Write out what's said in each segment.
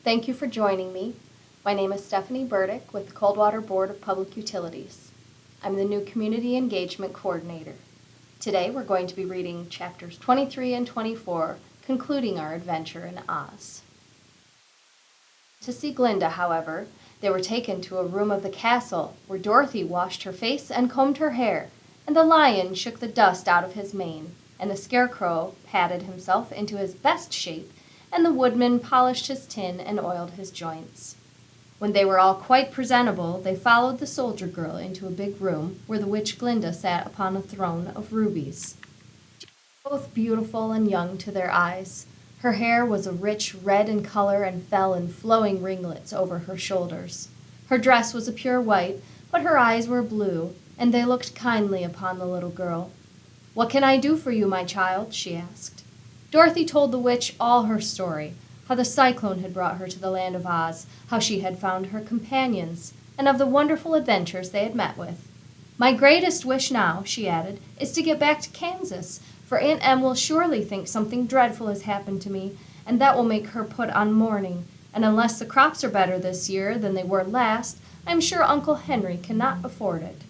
Thank you for joining me. My name is Stephanie Burdick with the Coldwater Board of Public Utilities. I'm the new Community Engagement Coordinator. Today we're going to be reading chapters 23 and 24, concluding our adventure in Oz. To see Glinda, however, they were taken to a room of the castle where Dorothy washed her face and combed her hair, and the lion shook the dust out of his mane, and the scarecrow patted himself into his best shape, and the woodman polished his tin and oiled his joints. When they were all quite presentable, they followed the soldier girl into a big room where the witch Glinda sat upon a throne of rubies. She was both beautiful and young to their eyes. Her hair was a rich red in color and fell in flowing ringlets over her shoulders. Her dress was a pure white, but her eyes were blue, and they looked kindly upon the little girl. "What can I do for you, my child?" she asked. Dorothy told the witch all her story, how the cyclone had brought her to the land of Oz, how she had found her companions, and of the wonderful adventures they had met with. "My greatest wish now," she added, "is to get back to Kansas, for Aunt Em will surely think something dreadful has happened to me, and that will make her put on mourning, and unless the crops are better this year than they were last, I am sure Uncle Henry cannot afford it."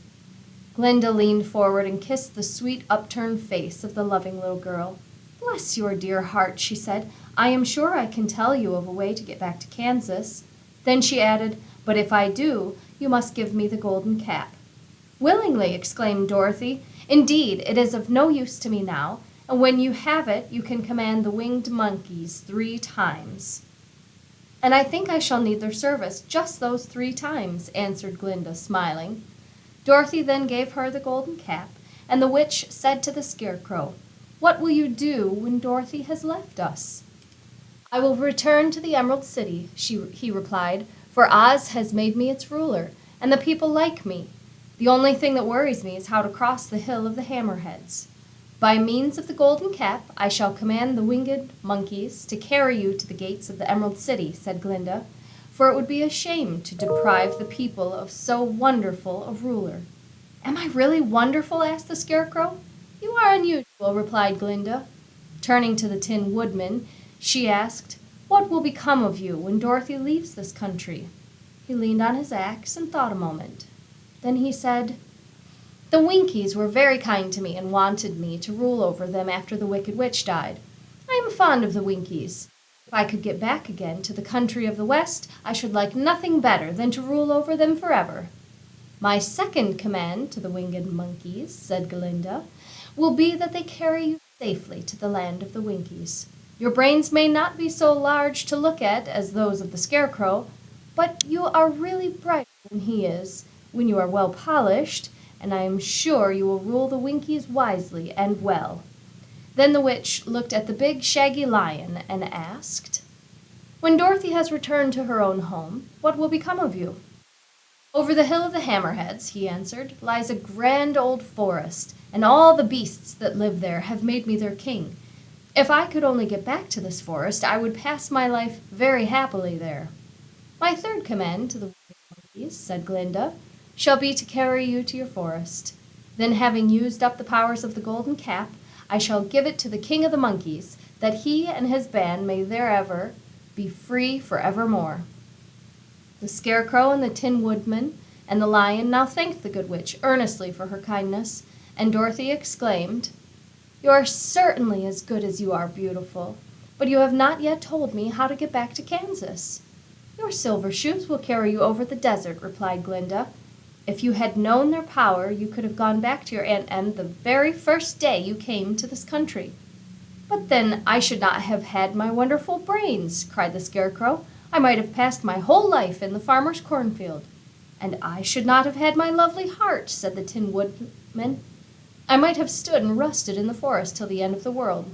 Glinda leaned forward and kissed the sweet upturned face of the loving little girl. "Bless your dear heart," she said. "I am sure I can tell you of a way to get back to Kansas." Then she added, "But if I do, you must give me the golden cap." "Willingly," exclaimed Dorothy. "Indeed, it is of no use to me now, and when you have it, you can command the winged monkeys 3 times." "And I think I shall need their service just those 3 times," answered Glinda, smiling. Dorothy then gave her the golden cap, and the witch said to the scarecrow, "What will you do when Dorothy has left us?" "I will return to the Emerald City," he replied, "for Oz has made me its ruler, and the people like me. The only thing that worries me is how to cross the Hill of the Hammerheads. By means of the golden cap, I shall command the winged monkeys to carry you to the gates of the Emerald City," said Glinda, "for it would be a shame to deprive the people of so wonderful a ruler." "Am I really wonderful?" asked the scarecrow. "You are unusual," replied Glinda. Turning to the Tin Woodman, she asked, "What will become of you when Dorothy leaves this country?" He leaned on his axe and thought a moment. Then he said, "The Winkies were very kind to me and wanted me to rule over them after the Wicked Witch died. I am fond of the Winkies. If I could get back again to the country of the West, I should like nothing better than to rule over them forever." "My second command to the winged monkeys," said Glinda, "will be that they carry you safely to the land of the Winkies. Your brains may not be so large to look at as those of the Scarecrow, but you are really brighter than he is when you are well polished, and I am sure you will rule the Winkies wisely and well." Then the witch looked at the big shaggy lion and asked, "When Dorothy has returned to her own home, what will become of you?" "Over the Hill of the Hammerheads," he answered, "lies a grand old forest, and all the beasts that live there have made me their king. If I could only get back to this forest, I would pass my life very happily there." "My third command to the monkeys," said Glinda, "shall be to carry you to your forest. Then, having used up the powers of the golden cap, I shall give it to the king of the monkeys, that he and his band may therever be free forevermore." The Scarecrow and the Tin Woodman and the Lion now thanked the Good Witch earnestly for her kindness, and Dorothy exclaimed, "You are certainly as good as you are beautiful, but you have not yet told me how to get back to Kansas." "Your silver shoes will carry you over the desert," replied Glinda. "If you had known their power, you could have gone back to your Aunt Em the very first day you came to this country." "But then I should not have had my wonderful brains," cried the Scarecrow. "I might have passed my whole life in the farmer's cornfield." "And I should not have had my lovely heart," said the Tin Woodman. "I might have stood and rusted in the forest till the end of the world."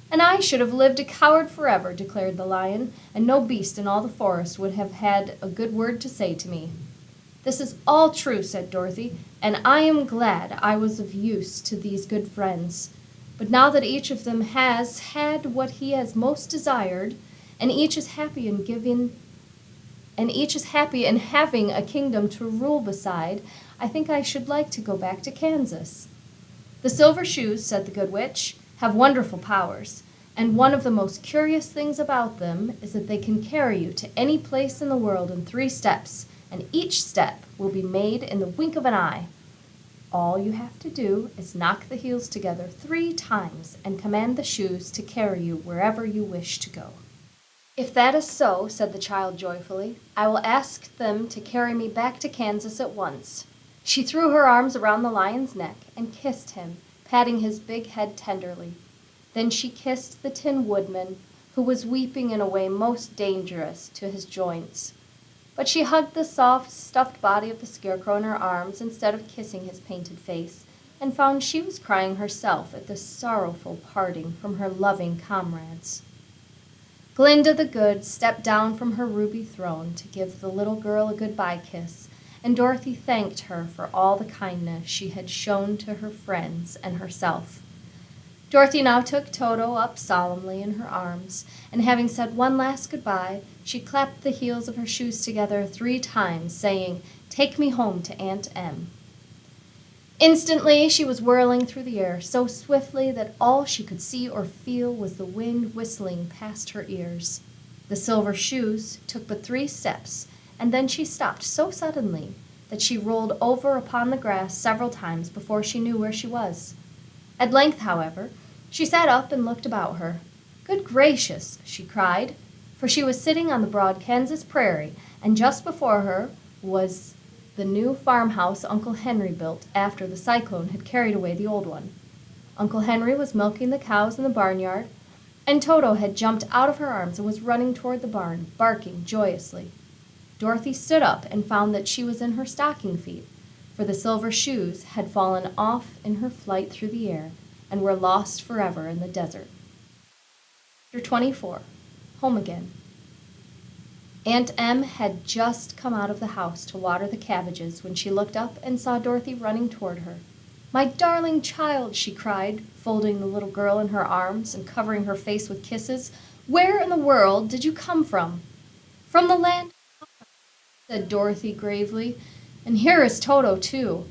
"And I should have lived a coward forever," declared the Lion, "and no beast in all the forest would have had a good word to say to me." "This is all true," said Dorothy, "and I am glad I was of use to these good friends. But now that each of them has had what he has most desired, and each is happy in having a kingdom to rule beside, I think I should like to go back to Kansas." "The silver shoes," said the Good Witch, "have wonderful powers, And one of the most curious things about them is that they can carry you to any place in the world in 3 steps, and each step will be made in the wink of an eye. All you have to do is knock the heels together 3 times and command the shoes to carry you wherever you wish to go." "If that is so," said the child joyfully, "I will ask them to carry me back to Kansas at once." She threw her arms around the lion's neck and kissed him, patting his big head tenderly. Then she kissed the Tin Woodman, who was weeping in a way most dangerous to his joints. But she hugged the soft, stuffed body of the Scarecrow in her arms instead of kissing his painted face, and found she was crying herself at this sorrowful parting from her loving comrades. Glinda the Good stepped down from her ruby throne to give the little girl a goodbye kiss, and Dorothy thanked her for all the kindness she had shown to her friends and herself. Dorothy now took Toto up solemnly in her arms, and having said one last goodbye, she clapped the heels of her shoes together 3 times, saying, "Take me home to Aunt Em." Instantly she was whirling through the air so swiftly that all she could see or feel was the wind whistling past her ears. The silver shoes took but 3 steps, and then she stopped so suddenly that she rolled over upon the grass several times before she knew where she was. At length, however, she sat up and looked about her. "Good gracious!" she cried, for she was sitting on the broad Kansas prairie, and just before her was the new farmhouse Uncle Henry built after the cyclone had carried away the old one. Uncle Henry was milking the cows in the barnyard, and Toto had jumped out of her arms and was running toward the barn, barking joyously. Dorothy stood up and found that she was in her stocking feet, for the silver shoes had fallen off in her flight through the air and were lost forever in the desert. Chapter 24. Home Again. Aunt Em had just come out of the house to water the cabbages when she looked up and saw Dorothy running toward her. "My darling child," she cried, folding the little girl in her arms and covering her face with kisses, "where in the world did you come from?" "From the land," said Dorothy gravely, "and here is Toto, too.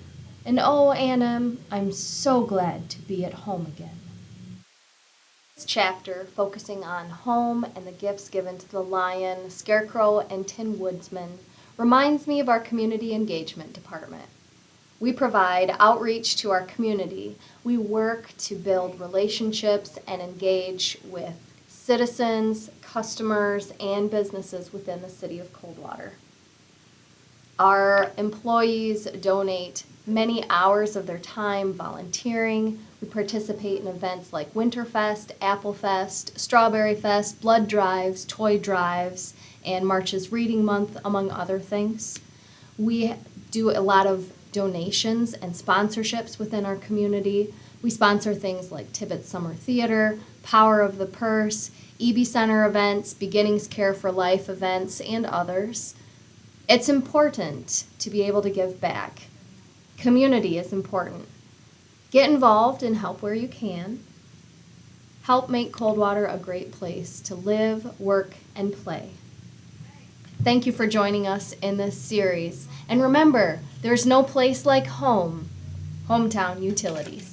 And oh, Aunt Em, I'm so glad to be at home again." This chapter, focusing on home and the gifts given to the lion, Scarecrow, and Tin Woodsman, reminds me of our community engagement department. We provide outreach to our community. We work to build relationships and engage with citizens, customers, and businesses within the city of Coldwater. Our employees donate many hours of their time volunteering. We participate in events like Winterfest, Applefest, Strawberry Fest, blood drives, toy drives, and March's Reading Month, among other things. We do a lot of donations and sponsorships within our community. We sponsor things like Tibbetts Summer Theater, Power of the Purse, EB Center events, Beginnings Care for Life events, and others. It's important to be able to give back. Community is important. Get involved and help where you can. Help make Coldwater a great place to live, work, and play. Thank you for joining us in this series. And remember, there's no place like home. Hometown Utilities.